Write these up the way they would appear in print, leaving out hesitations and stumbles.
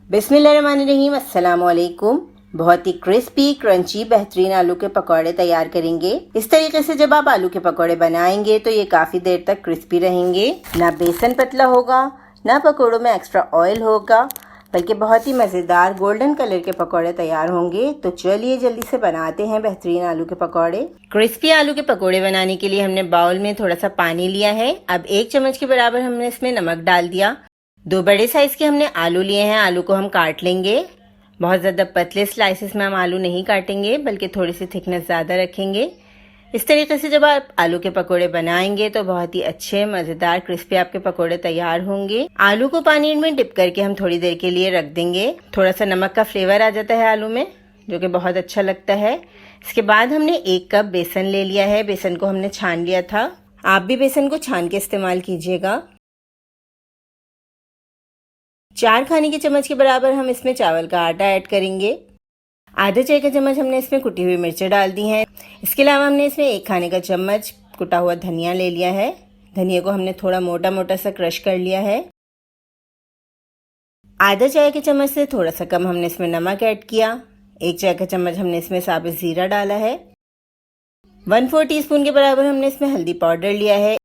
बिस्मिल्लाहिर्रहमानिर्रहीम, अस्सलाम वालेकुम। बहुत ही क्रिस्पी क्रंची बेहतरीन आलू के पकौड़े तैयार करेंगे। इस तरीके से जब आप आलू के पकौड़े बनाएंगे तो ये काफ़ी देर तक क्रिस्पी रहेंगे। ना बेसन पतला होगा, ना पकौड़ों में एक्स्ट्रा ऑयल होगा, बल्कि बहुत ही मज़ेदार गोल्डन कलर के पकौड़े तैयार होंगे। तो चलिए जल्दी से बनाते हैं बेहतरीन आलू के पकौड़े। क्रिस्पी आलू के पकौड़े बनाने के लिए हमने बाउल में थोड़ा सा पानी लिया है। अब 1 चम्मच के बराबर हमने इसमें नमक डाल दिया। 2 बड़े साइज के हमने आलू लिए हैं। आलू को हम काट लेंगे। बहुत ज़्यादा पतले स्लाइसेस में हम आलू नहीं काटेंगे, बल्कि थोड़ी सी थिकनेस ज़्यादा रखेंगे। इस तरीके से जब आप आलू के पकोड़े बनाएंगे तो बहुत ही अच्छे मज़ेदार क्रिस्पी आपके पकोड़े तैयार होंगे। आलू को पानी में डिप करके हम थोड़ी देर के लिए रख देंगे। थोड़ा सा नमक का फ्लेवर आ जाता है आलू में, जो कि बहुत अच्छा लगता है। इसके बाद हमने 1 कप बेसन ले लिया है। बेसन को हमने छान लिया था। आप भी बेसन को छान के इस्तेमाल कीजिएगा। 4 खाने के चम्मच के बराबर हम इसमें चावल का आटा ऐड करेंगे। आधा चाय का चम्मच हमने इसमें कुटी हुई मिर्चें डाल दी हैं। इसके अलावा हमने इसमें 1 खाने का चम्मच कुटा हुआ धनिया ले लिया है। धनिया को हमने थोड़ा मोटा मोटा सा क्रश कर लिया है। आधा चाय के चम्मच से थोड़ा सा कम हमने इसमें नमक ऐड किया। 1 चाय का चम्मच हमने इसमें साबुत जीरा डाला है। 1/4 टीस्पून के बराबर हमने इसमें हल्दी पाउडर लिया है।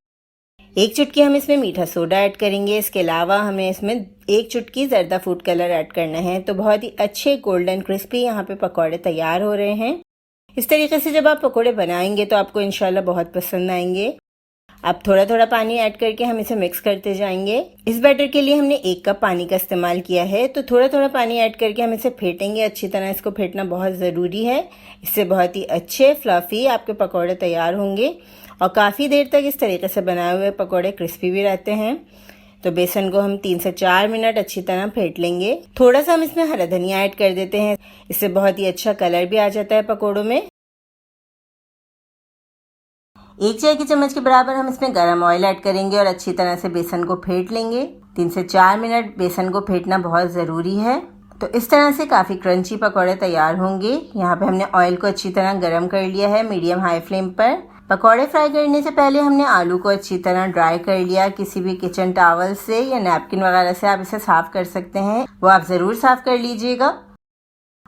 1 चुटकी हम इसमें मीठा सोडा ऐड करेंगे। इसके अलावा हमें इसमें 1 चुटकी जर्दा फूड कलर ऐड करना है। तो बहुत ही अच्छे गोल्डन क्रिस्पी यहाँ पे पकौड़े तैयार हो रहे हैं। इस तरीके से जब आप पकौड़े बनाएंगे तो आपको इंशाल्लाह बहुत पसंद आएंगे। अब थोड़ा थोड़ा पानी ऐड करके हम इसे मिक्स करते जाएंगे। इस बैटर के लिए हमने 1 कप पानी का इस्तेमाल किया है। तो थोड़ा थोड़ा पानी ऐड करके हम इसे फेंटेंगे। अच्छी तरह इसको फेंटना बहुत ज़रूरी है। इससे बहुत ही अच्छे फ्लफी आपके पकौड़े तैयार होंगे और काफ़ी देर तक इस तरीके से बनाए हुए पकौड़े क्रिस्पी भी रहते हैं। तो बेसन को हम 3 से 4 मिनट अच्छी तरह फेंट लेंगे। थोड़ा सा हम इसमें हरा धनिया ऐड कर देते हैं। इससे बहुत ही अच्छा कलर भी आ जाता है पकौड़ों में। 1 चाय के चम्मच के बराबर हम इसमें गरम ऑयल ऐड करेंगे और अच्छी तरह से बेसन को फेंट लेंगे। 3 से 4 मिनट बेसन को फेंटना बहुत ज़रूरी है। तो इस तरह से काफ़ी क्रंची पकौड़े तैयार होंगे। यहाँ पे हमने ऑयल को अच्छी तरह गरम कर लिया है मीडियम हाई फ्लेम पर। पकौड़े फ्राई करने से पहले हमने आलू को अच्छी तरह ड्राई कर लिया। किसी भी किचन टॉवल से या नैपकिन वगैरह से आप इसे साफ कर सकते हैं, वो आप ज़रूर साफ कर लीजिएगा।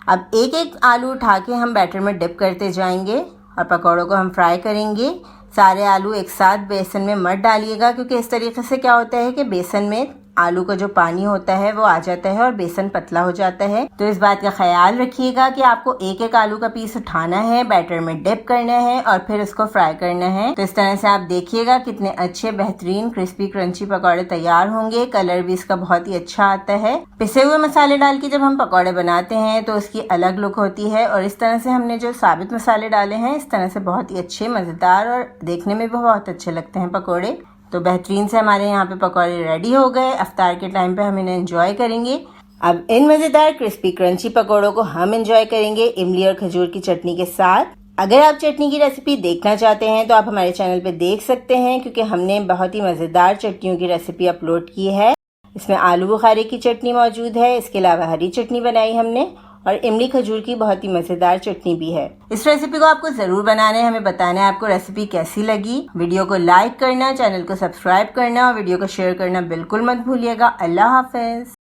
अब एक एक आलू उठा के हम बैटर में डिप करते जाएंगे और पकौड़ों को हम फ्राई करेंगे। सारे आलू एक साथ बेसन में मत डालिएगा, क्योंकि इस तरीके से क्या होता है कि बेसन में आलू का जो पानी होता है वो आ जाता है और बेसन पतला हो जाता है। तो इस बात का ख्याल रखिएगा कि आपको एक एक आलू का पीस उठाना है, बैटर में डिप करना है और फिर उसको फ्राई करना है। तो इस तरह से आप देखिएगा कितने अच्छे बेहतरीन क्रिस्पी क्रंची पकौड़े तैयार होंगे। कलर भी इसका बहुत ही अच्छा आता है। पिसे हुए मसाले डाल के जब हम पकौड़े बनाते हैं तो उसकी अलग लुक होती है, और इस तरह से हमने जो साबित मसाले डाले हैं इस तरह से बहुत ही अच्छे मज़ेदार और देखने में भी बहुत अच्छे लगते हैं पकौड़े। तो बेहतरीन से हमारे यहाँ पे पकौड़े रेडी हो गए। अफ्तार के टाइम पे हम इन्हें एंजॉय करेंगे। अब इन मज़ेदार क्रिस्पी क्रंची पकौड़ों को हम एंजॉय करेंगे इमली और खजूर की चटनी के साथ। अगर आप चटनी की रेसिपी देखना चाहते हैं तो आप हमारे चैनल पे देख सकते हैं, क्योंकि हमने बहुत ही मज़ेदार चटनियों की रेसिपी अपलोड की है। इसमें आलू बुखारे की चटनी मौजूद है। इसके अलावा हरी चटनी बनाई हमने और इमली खजूर की बहुत ही मज़ेदार चटनी भी है। इस रेसिपी को आपको ज़रूर बनाना है। हमें बताना है आपको रेसिपी कैसी लगी। वीडियो को लाइक करना, चैनल को सब्सक्राइब करना और वीडियो को शेयर करना बिल्कुल मत भूलिएगा। अल्लाह हाफ़िज़।